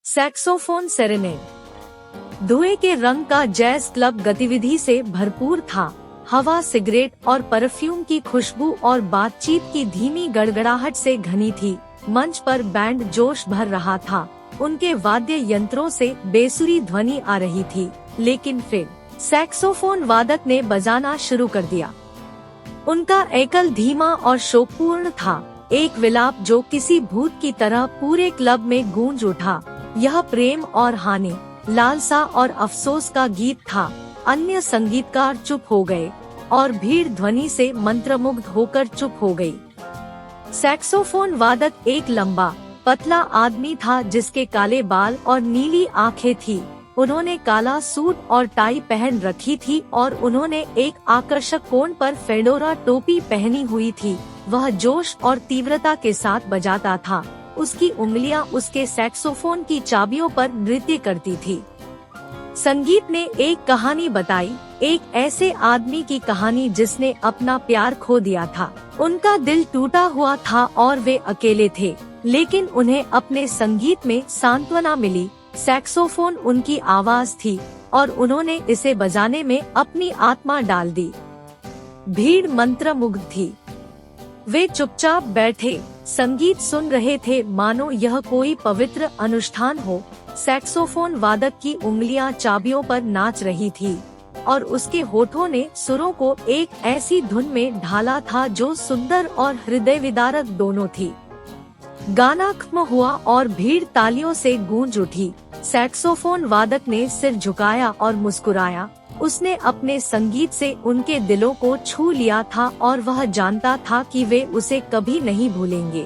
Saxophone serenade. धुएं के रंग का जैज क्लब गतिविधि से भरपूर था। हवा सिगरेट और परफ्यूम की खुशबू और बातचीत की धीमी गड़गड़ाहट से घनी थी। मंच पर बैंड जोश भर रहा था। उनके वाद्य यंत्रों से बेसुरी ध्वनि आ रही थी, लेकिन फिर सैक्सोफोन वादक ने बजाना शुरू कर दिया। उनका एकल धीमा और शोकपूर्ण था, एक विलाप जो किसी भूत की तरह पूरे क्लब में गूंज उठा। यह प्रेम और हानि, लालसा और अफसोस का गीत था। अन्य संगीतकार चुप हो गए और भीड़ ध्वनि से मंत्रमुग्ध होकर चुप हो गई। सैक्सोफोन वादक एक लंबा, पतला आदमी था जिसके काले बाल और नीली आंखें थी। उन्होंने काला सूट और टाई पहन रखी थी और उन्होंने एक आकर्षक कोण पर फेडोरा टोपी पहनी हुई थी। वह जोश और तीव्रता के साथ बजाता था। उसकी उंगलियां उसके सैक्सोफोन की चाबियों पर नृत्य करती थी। संगीत ने एक कहानी बताई, एक ऐसे आदमी की कहानी जिसने अपना प्यार खो दिया था। उनका दिल टूटा हुआ था और वे अकेले थे, लेकिन उन्हें अपने संगीत में सांत्वना मिली। सैक्सोफोन उनकी आवाज थी और उन्होंने इसे बजाने में अपनी आत्मा डाल दी। भीड़ मंत्रमुग्ध थी। वे चुपचाप बैठे, संगीत सुन रहे थे मानो यह कोई पवित्र अनुष्ठान हो। सैक्सोफोन वादक की उंगलियां चाबियों पर नाच रही थी और उसके होठों ने सुरों को एक ऐसी धुन में ढाला था जो सुंदर और हृदय विदारक दोनों थी। गाना खत्म हुआ और भीड़ तालियों से गूंज उठी। सैक्सोफोन वादक ने सिर झुकाया और मुस्कुराया। उसने अपने संगीत से उनके दिलों को छू लिया था और वह जानता था कि वे उसे कभी नहीं भूलेंगे।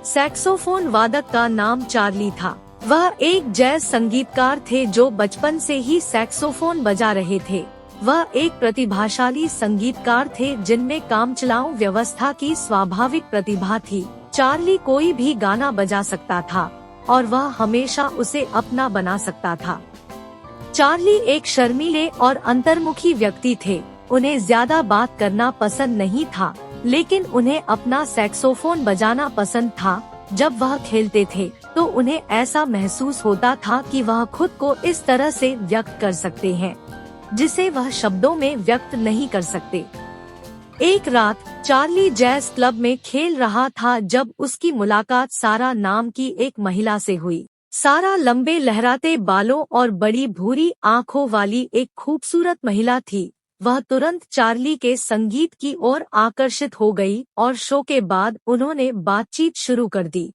सैक्सोफोन वादक का नाम चार्ली था। वह एक जैज संगीतकार थे जो बचपन से ही सैक्सोफोन बजा रहे थे। वह एक प्रतिभाशाली संगीतकार थे जिनमें कामचलाऊ व्यवस्था की स्वाभाविक प्रतिभा थी। चार्ली कोई भी गाना बजा सकता था और वह हमेशा उसे अपना बना सकता था। चार्ली एक शर्मीले और अंतर्मुखी व्यक्ति थे। उन्हें ज्यादा बात करना पसंद नहीं था, लेकिन उन्हें अपना सैक्सोफोन बजाना पसंद था। जब वह खेलते थे तो उन्हें ऐसा महसूस होता था कि वह खुद को इस तरह से व्यक्त कर सकते हैं जिसे वह शब्दों में व्यक्त नहीं कर सकते। एक रात चार्ली जैज क्लब में खेल रहा था जब उसकी मुलाकात सारा नाम की एक महिला से हुई। सारा लंबे लहराते बालों और बड़ी भूरी आंखों वाली एक खूबसूरत महिला थी। वह तुरंत चार्ली के संगीत की ओर आकर्षित हो गई और शो के बाद उन्होंने बातचीत शुरू कर दी।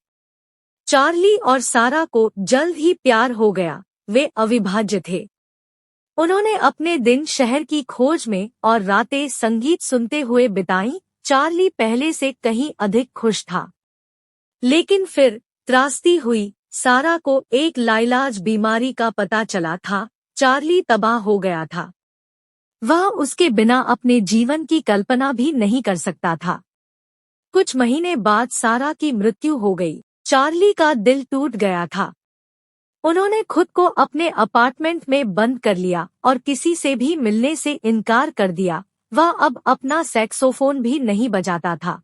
चार्ली और सारा को जल्द ही प्यार हो गया। वे अविभाज्य थे। उन्होंने अपने दिन शहर की खोज में और रातें संगीत सुनते हुए बिताई। चार्ली पहले से कहीं अधिक खुश था, लेकिन फिर त्रासदी हुई। सारा को एक लाइलाज बीमारी का पता चला था। चार्ली तबाह हो गया था। वह उसके बिना अपने जीवन की कल्पना भी नहीं कर सकता था। कुछ महीने बाद सारा की मृत्यु हो गई। चार्ली का दिल टूट गया था। उन्होंने खुद को अपने अपार्टमेंट में बंद कर लिया और किसी से भी मिलने से इनकार कर दिया। वह अब अपना सैक्सोफोन भी नहीं बजाता था।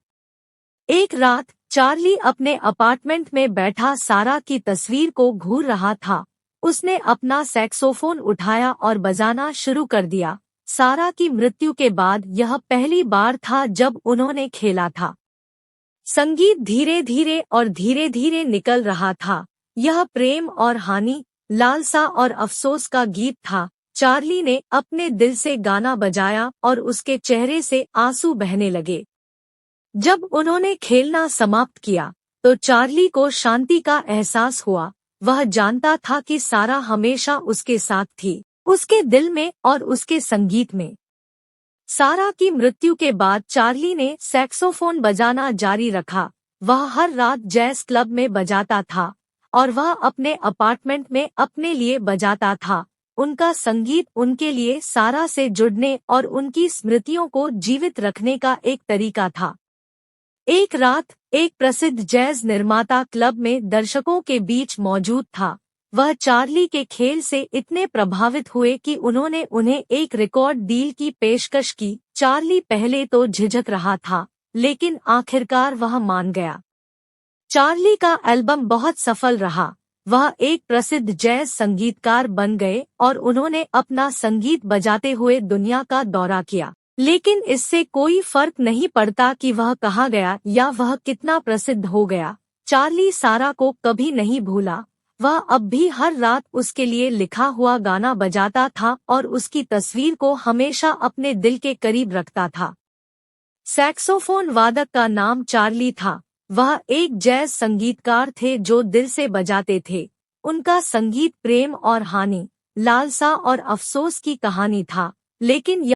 एक रात चार्ली अपने अपार्टमेंट में बैठा सारा की तस्वीर को घूर रहा था। उसने अपना सैक्सोफोन उठाया और बजाना शुरू कर दिया। सारा की मृत्यु के बाद यह पहली बार था जब उन्होंने खेला था। संगीत धीरे धीरे निकल रहा था। यह प्रेम और हानि, लालसा और अफसोस का गीत था। चार्ली ने अपने दिल से गाना बजाया और उसके चेहरे से आंसू बहने लगे। जब उन्होंने खेलना समाप्त किया तो चार्ली को शांति का एहसास हुआ। वह जानता था कि सारा हमेशा उसके साथ थी, उसके दिल में और उसके संगीत में। सारा की मृत्यु के बाद चार्ली ने सैक्सोफोन बजाना जारी रखा। वह हर रात जैज क्लब में बजाता था और वह अपने अपार्टमेंट में अपने लिए बजाता था। उनका संगीत उनके लिए सारा से जुड़ने और उनकी स्मृतियों को जीवित रखने का एक तरीका था। एक रात एक प्रसिद्ध जैज निर्माता क्लब में दर्शकों के बीच मौजूद था। वह चार्ली के खेल से इतने प्रभावित हुए कि उन्होंने उन्हें एक रिकॉर्ड डील की पेशकश की। चार्ली पहले तो झिझक रहा था, लेकिन आखिरकार वह मान गया। चार्ली का एल्बम बहुत सफल रहा। वह एक प्रसिद्ध जैज संगीतकार बन गए और उन्होंने अपना संगीत बजाते हुए दुनिया का दौरा किया। लेकिन इससे कोई फर्क नहीं पड़ता कि वह कहाँ गया या वह कितना प्रसिद्ध हो गया, चार्ली सारा को कभी नहीं भूला। वह अब भी हर रात उसके लिए लिखा हुआ गाना बजाता था और उसकी तस्वीर को हमेशा अपने दिल के करीब रखता था। सैक्सोफोन वादक का नाम चार्ली था। वह एक जैज संगीतकार थे जो दिल से बजाते थे। उनका संगीत प्रेम और हानि, लालसा और अफसोस की कहानी था, लेकिन